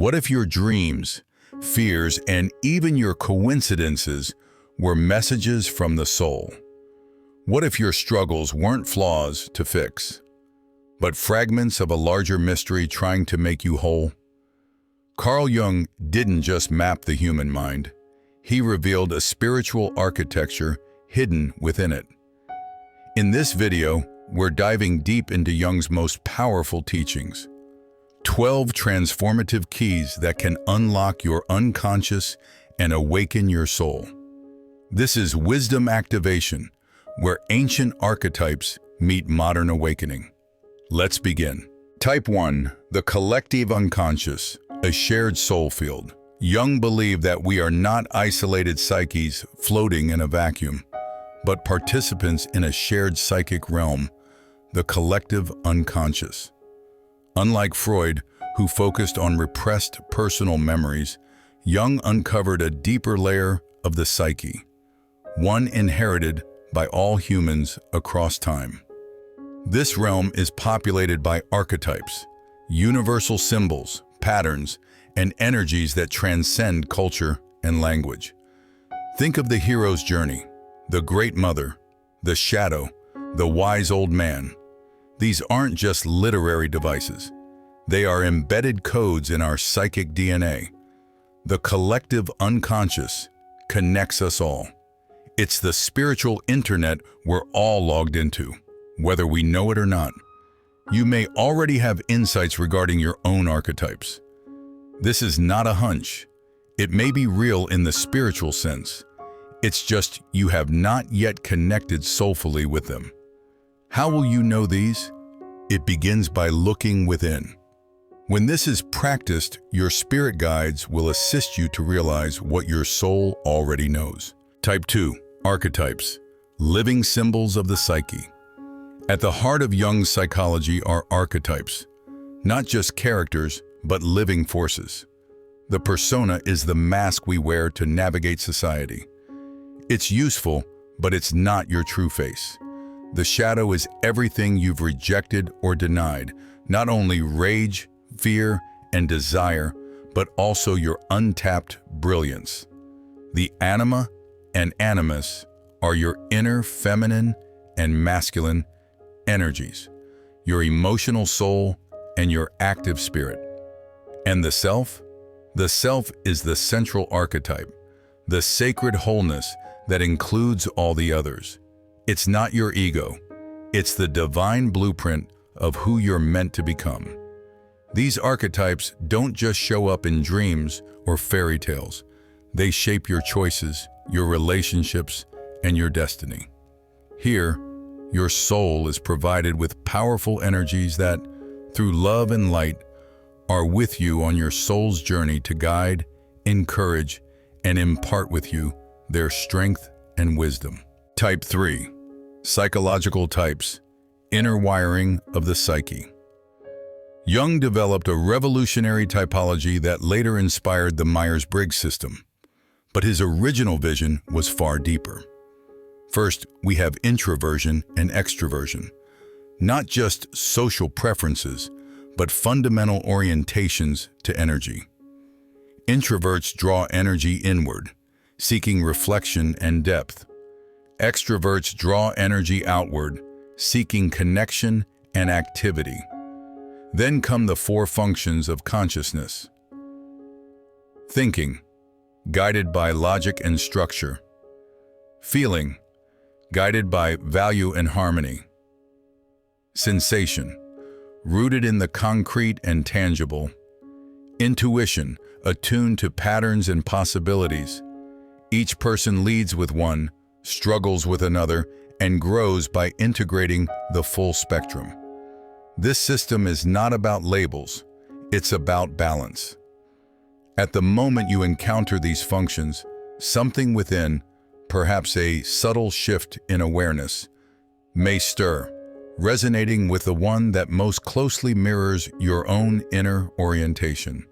What if your dreams, fears, and even your coincidences were messages from the soul? What if your struggles weren't flaws to fix, but fragments of a larger mystery trying to make you whole? Carl Jung didn't just map the human mind. He revealed a spiritual architecture hidden within it. In this video, we're diving deep into Jung's most powerful teachings. 12 transformative keys that can unlock your unconscious and awaken your soul. This is Wisdom Activation, where ancient archetypes meet modern awakening. Let's begin. Type 1. The Collective Unconscious, a shared soul field. Jung believed that we are not isolated psyches floating in a vacuum, but participants in a shared psychic realm, the collective unconscious. Unlike Freud, who focused on repressed personal memories, Jung uncovered a deeper layer of the psyche, one inherited by all humans across time. This realm is populated by archetypes, universal symbols, patterns, and energies that transcend culture and language. Think of the hero's journey, the great mother, the shadow, the wise old man. These aren't just literary devices. They are embedded codes in our psychic DNA. The collective unconscious connects us all. It's the spiritual internet we're all logged into, whether we know it or not. You may already have insights regarding your own archetypes. This is not a hunch. It may be real in the spiritual sense. It's just you have not yet connected soulfully with them. How will you know these? It begins by looking within. When this is practiced, your spirit guides will assist you to realize what your soul already knows. Type 2. Archetypes, living symbols of the psyche. At the heart of Jung's psychology are archetypes, not just characters, but living forces. The persona is the mask we wear to navigate society. It's useful, but it's not your true face. The shadow is everything you've rejected or denied, not only rage, fear, and desire, but also your untapped brilliance. The anima and animus are your inner feminine and masculine energies, your emotional soul and your active spirit. And the self? The self is the central archetype, the sacred wholeness that includes all the others. It's not your ego. It's the divine blueprint of who you're meant to become. These archetypes don't just show up in dreams or fairy tales. They shape your choices, your relationships, and your destiny. Here, your soul is provided with powerful energies that, through love and light, are with you on your soul's journey to guide, encourage, and impart with you their strength and wisdom. Type 3. Psychological types, inner wiring of the psyche. Jung developed a revolutionary typology that later inspired the Myers-Briggs system, but his original vision was far deeper. First, we have introversion and extroversion, not just social preferences, but fundamental orientations to energy. Introverts draw energy inward, seeking reflection and depth. Extroverts draw energy outward, seeking connection and activity. Then come the 4 functions of consciousness. Thinking, guided by logic and structure. Feeling, guided by value and harmony. Sensation, rooted in the concrete and tangible. Intuition, attuned to patterns and possibilities. Each person leads with one, struggles with another, and grows by integrating the full spectrum. This system is not about labels, it's about balance. At the moment you encounter these functions, something within, perhaps a subtle shift in awareness, may stir, resonating with the one that most closely mirrors your own inner orientation.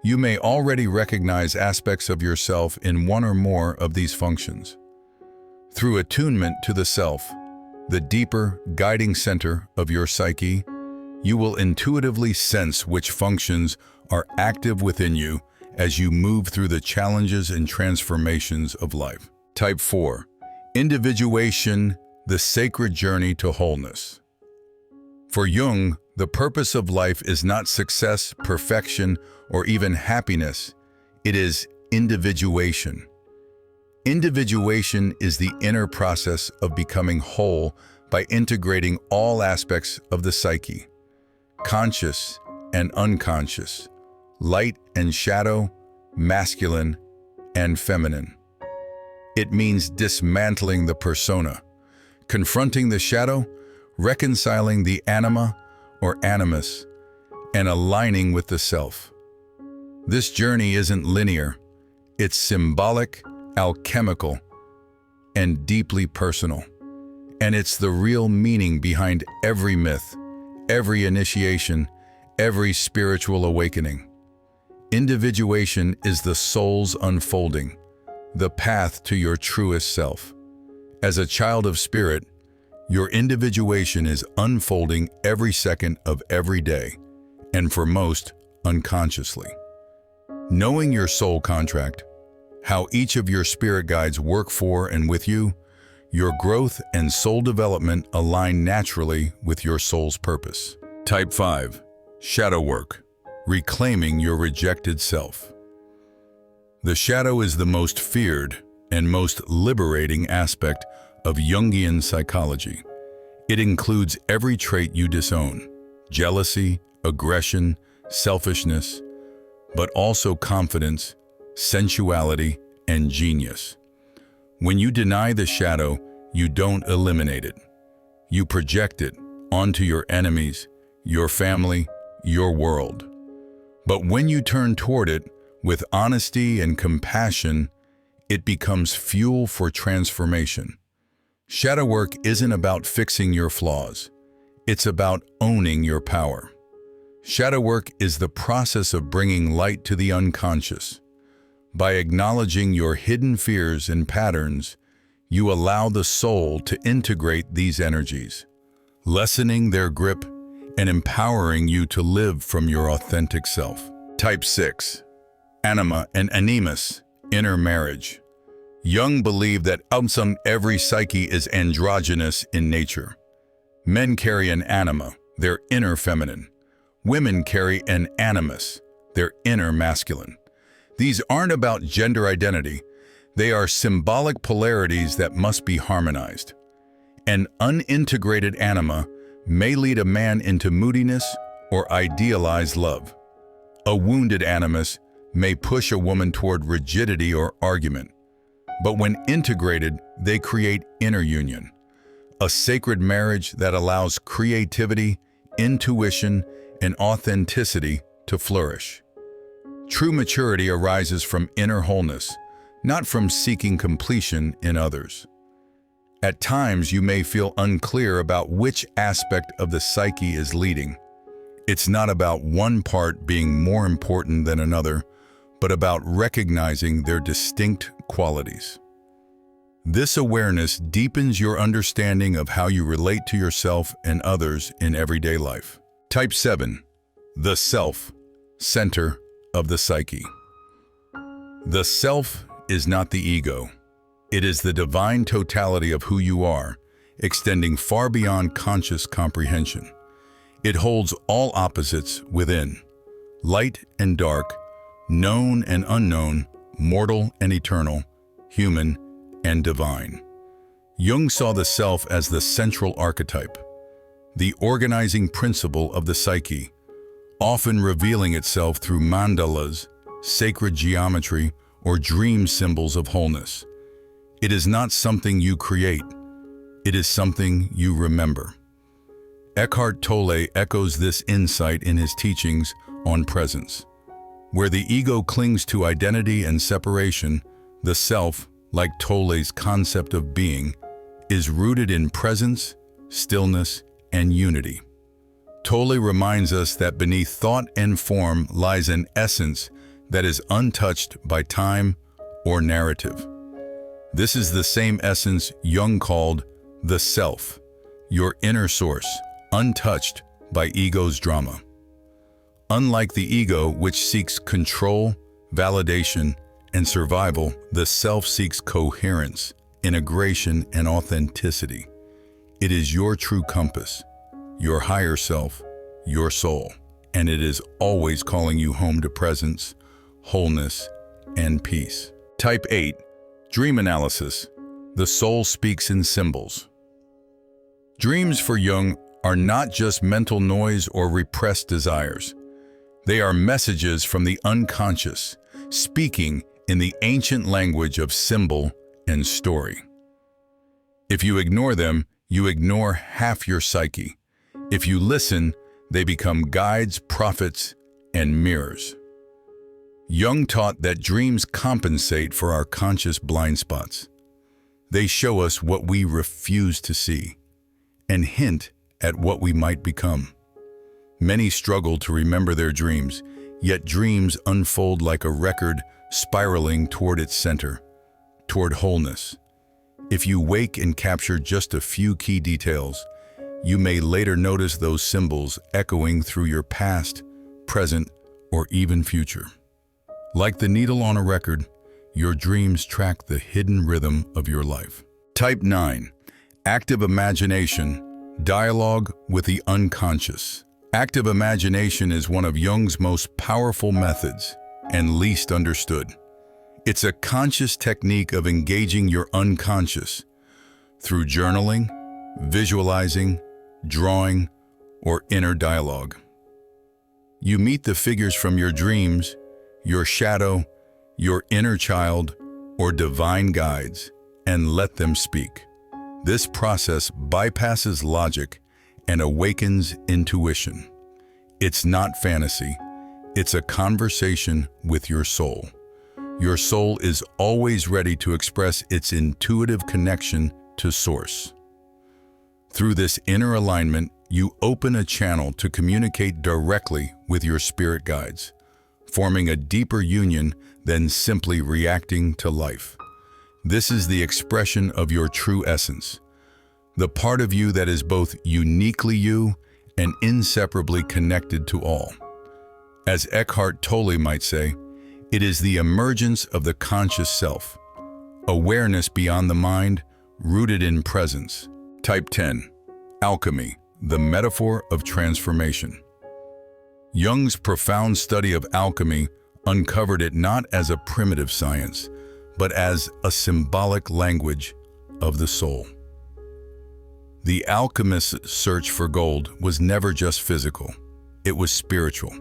You may already recognize aspects of yourself in one or more of these functions. Through attunement to the self, the deeper, guiding center of your psyche, you will intuitively sense which functions are active within you as you move through the challenges and transformations of life. Type 4. Individuation, the sacred journey to wholeness. For Jung, the purpose of life is not success, perfection, or even happiness. It is individuation. Individuation is the inner process of becoming whole by integrating all aspects of the psyche, conscious and unconscious, light and shadow, masculine and feminine. It means dismantling the persona, confronting the shadow, reconciling the anima or animus, and aligning with the self. This journey isn't linear. It's symbolic, alchemical, and deeply personal. And it's the real meaning behind every myth, every initiation, every spiritual awakening. Individuation is the soul's unfolding, the path to your truest self. As a child of spirit, your individuation is unfolding every second of every day, and for most, unconsciously. Knowing your soul contract, how each of your spirit guides work for and with you, your growth and soul development align naturally with your soul's purpose. Type 5. Shadow work. Reclaiming your rejected self. The shadow is the most feared and most liberating aspect of Jungian psychology. It includes every trait you disown: jealousy, aggression, selfishness, but also confidence, sensuality, and genius. When you deny the shadow, you don't eliminate it. You project it onto your enemies, your family, your world. But when you turn toward it with honesty and compassion, it becomes fuel for transformation. Shadow work isn't about fixing your flaws. It's about owning your power. Shadow work is the process of bringing light to the unconscious. By acknowledging your hidden fears and patterns, you allow the soul to integrate these energies, lessening their grip and empowering you to live from your authentic self. Type 6. Anima and animus, inner marriage. Jung believed that every psyche is androgynous in nature. Men carry an anima, their inner feminine. Women carry an animus, their inner masculine. These aren't about gender identity. They are symbolic polarities that must be harmonized. An unintegrated anima may lead a man into moodiness or idealized love. A wounded animus may push a woman toward rigidity or argument. But when integrated, they create inner union, a sacred marriage that allows creativity, intuition, and authenticity to flourish. True maturity arises from inner wholeness, not from seeking completion in others. At times, you may feel unclear about which aspect of the psyche is leading. It's not about one part being more important than another, but about recognizing their distinct qualities. This awareness deepens your understanding of how you relate to yourself and others in everyday life. Type 7. The self, center of the psyche. The self is not the ego. It is the divine totality of who you are, extending far beyond conscious comprehension. It holds all opposites within, light and dark, known and unknown, mortal and eternal, human and divine. Jung saw the self as the central archetype, the organizing principle of the psyche, often revealing itself through mandalas, sacred geometry, or dream symbols of wholeness. It is not something you create. It is something you remember. Eckhart Tolle echoes this insight in his teachings on presence. Where the ego clings to identity and separation, the self, like Tolle's concept of being, is rooted in presence, stillness, and unity. Tolle reminds us that beneath thought and form lies an essence that is untouched by time or narrative. This is the same essence Jung called the self, your inner source, untouched by ego's drama. Unlike the ego, which seeks control, validation, and survival, the self seeks coherence, integration, and authenticity. It is your true compass, your higher self, your soul, and it is always calling you home to presence, wholeness, and peace. Type 8. Dream analysis. The soul speaks in symbols. Dreams for Jung are not just mental noise or repressed desires. They are messages from the unconscious, speaking in the ancient language of symbol and story. If you ignore them, you ignore half your psyche. If you listen, they become guides, prophets, and mirrors. Jung taught that dreams compensate for our conscious blind spots. They show us what we refuse to see and hint at what we might become. Many struggle to remember their dreams, yet dreams unfold like a record spiraling toward its center, toward wholeness. If you wake and capture just a few key details, you may later notice those symbols echoing through your past, present, or even future. Like the needle on a record, your dreams track the hidden rhythm of your life. Type 9. Active imagination, dialogue with the unconscious. Active imagination is one of Jung's most powerful methods and least understood. It's a conscious technique of engaging your unconscious through journaling, visualizing, drawing, or inner dialogue. You meet the figures from your dreams, your shadow, your inner child, or divine guides, and let them speak. This process bypasses logic and awakens intuition. It's not fantasy, it's a conversation with your soul. Your soul is always ready to express its intuitive connection to Source. Through this inner alignment, you open a channel to communicate directly with your spirit guides, forming a deeper union than simply reacting to life. This is the expression of your true essence, the part of you that is both uniquely you and inseparably connected to all. As Eckhart Tolle might say, it is the emergence of the conscious self, awareness beyond the mind, rooted in presence. Type 10. Alchemy, the metaphor of transformation. Jung's profound study of alchemy uncovered it not as a primitive science, but as a symbolic language of the soul. The alchemist's search for gold was never just physical, it was spiritual.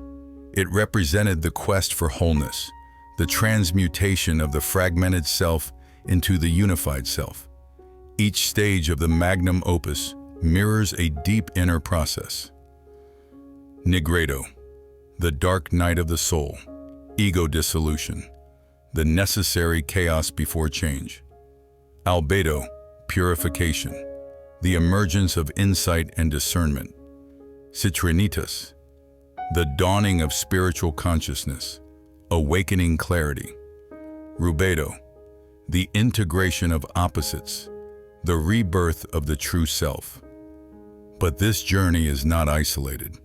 It represented the quest for wholeness, the transmutation of the fragmented self into the unified self. Each stage of the magnum opus mirrors a deep inner process. Nigredo, the dark night of the soul, ego dissolution, the necessary chaos before change. Albedo, purification, the emergence of insight and discernment. Synchronicities, the dawning of spiritual consciousness, awakening clarity. Rubedo, the integration of opposites, the rebirth of the true self. But this journey is not isolated.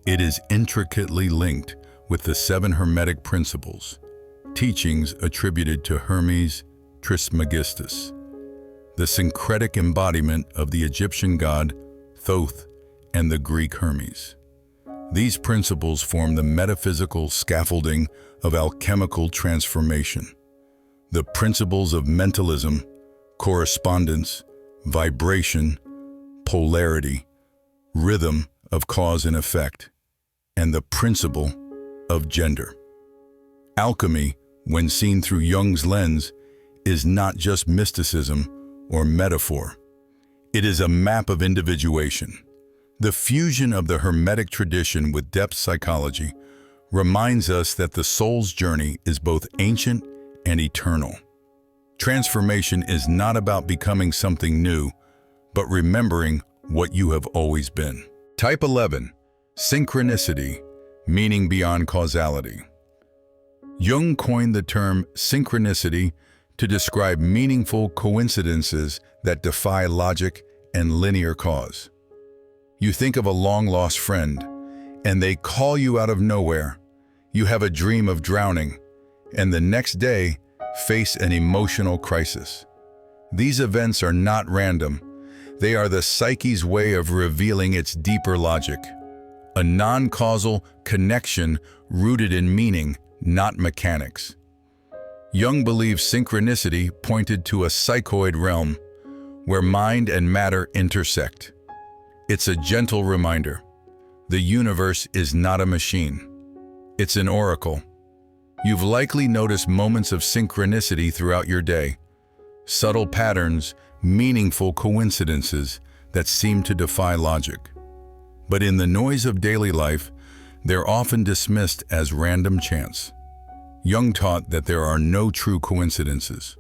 It is intricately linked with the 7 Hermetic principles, teachings attributed to Hermes Trismegistus, the syncretic embodiment of the Egyptian god Thoth and the Greek Hermes. These principles form the metaphysical scaffolding of alchemical transformation. The principles of mentalism, correspondence, vibration, polarity, rhythm of cause and effect, and the principle of gender. Alchemy, when seen through Jung's lens, is not just mysticism or metaphor. It is a map of individuation. The fusion of the Hermetic tradition with depth psychology reminds us that the soul's journey is both ancient and eternal. Transformation is not about becoming something new, but remembering what you have always been. Type 11. Synchronicity, meaning beyond causality. Jung coined the term synchronicity to describe meaningful coincidences that defy logic and linear cause. You think of a long-lost friend, and they call you out of nowhere. You have a dream of drowning, and the next day face an emotional crisis. These events are not random. They are the psyche's way of revealing its deeper logic, a non-causal connection rooted in meaning, not mechanics. Jung believed synchronicity pointed to a psychoid realm where mind and matter intersect. It's a gentle reminder. The universe is not a machine. It's an oracle. You've likely noticed moments of synchronicity throughout your day, subtle patterns, meaningful coincidences that seem to defy logic. But in the noise of daily life, they're often dismissed as random chance. Jung taught that there are no true coincidences,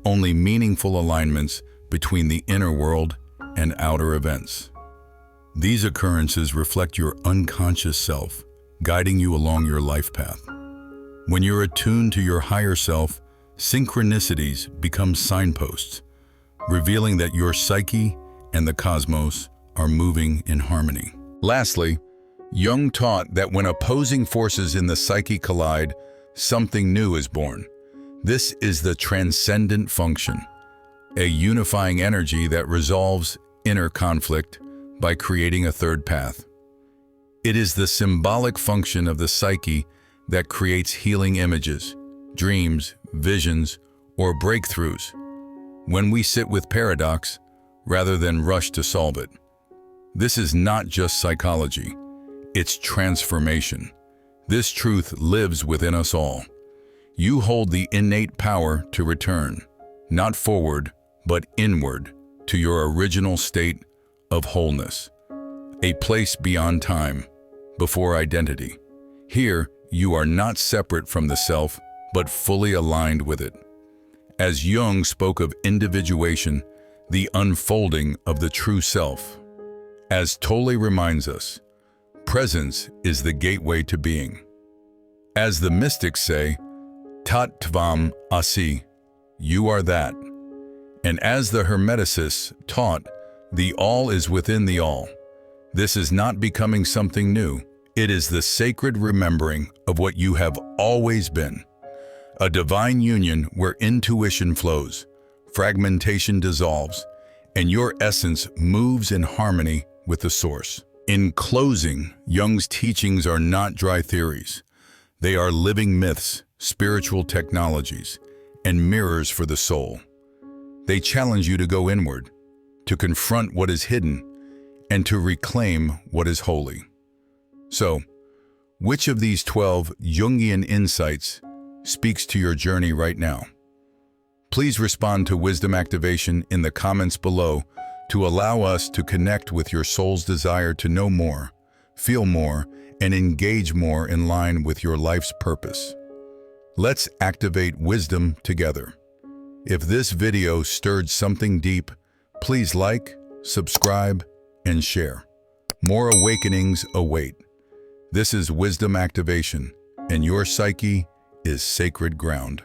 only meaningful alignments between the inner world and outer events. These occurrences reflect your unconscious self, guiding you along your life path. When you're attuned to your higher self, synchronicities become signposts, revealing that your psyche and the cosmos are moving in harmony. Lastly, Jung taught that when opposing forces in the psyche collide, something new is born. This is the transcendent function, a unifying energy that resolves inner conflict by creating a third path. It is the symbolic function of the psyche that creates healing images, dreams, visions, or breakthroughs when we sit with paradox rather than rush to solve it. This is not just psychology, it's transformation. This truth lives within us all. You hold the innate power to return, not forward, but inward, to your original state of wholeness, a place beyond time, before identity. Here, you are not separate from the self, but fully aligned with it. As Jung spoke of individuation, the unfolding of the true self. As Tolle reminds us, presence is the gateway to being. As the mystics say, Tat Tvam Asi, you are that. And as the Hermeticists taught, the all is within the all. This is not becoming something new. It is the sacred remembering of what you have always been. A divine union where intuition flows, fragmentation dissolves, and your essence moves in harmony with the source. In closing, Jung's teachings are not dry theories. They are living myths, spiritual technologies, and mirrors for the soul. They challenge you to go inward, to confront what is hidden, and to reclaim what is holy. So, which of these 12 Jungian insights speaks to your journey right now? Please respond to Wisdom Activation in the comments below to allow us to connect with your soul's desire to know more, feel more, and engage more in line with your life's purpose. Let's activate wisdom together. If this video stirred something deep, please like, subscribe, and share. More awakenings await. This is Wisdom Activation, and your psyche is sacred ground.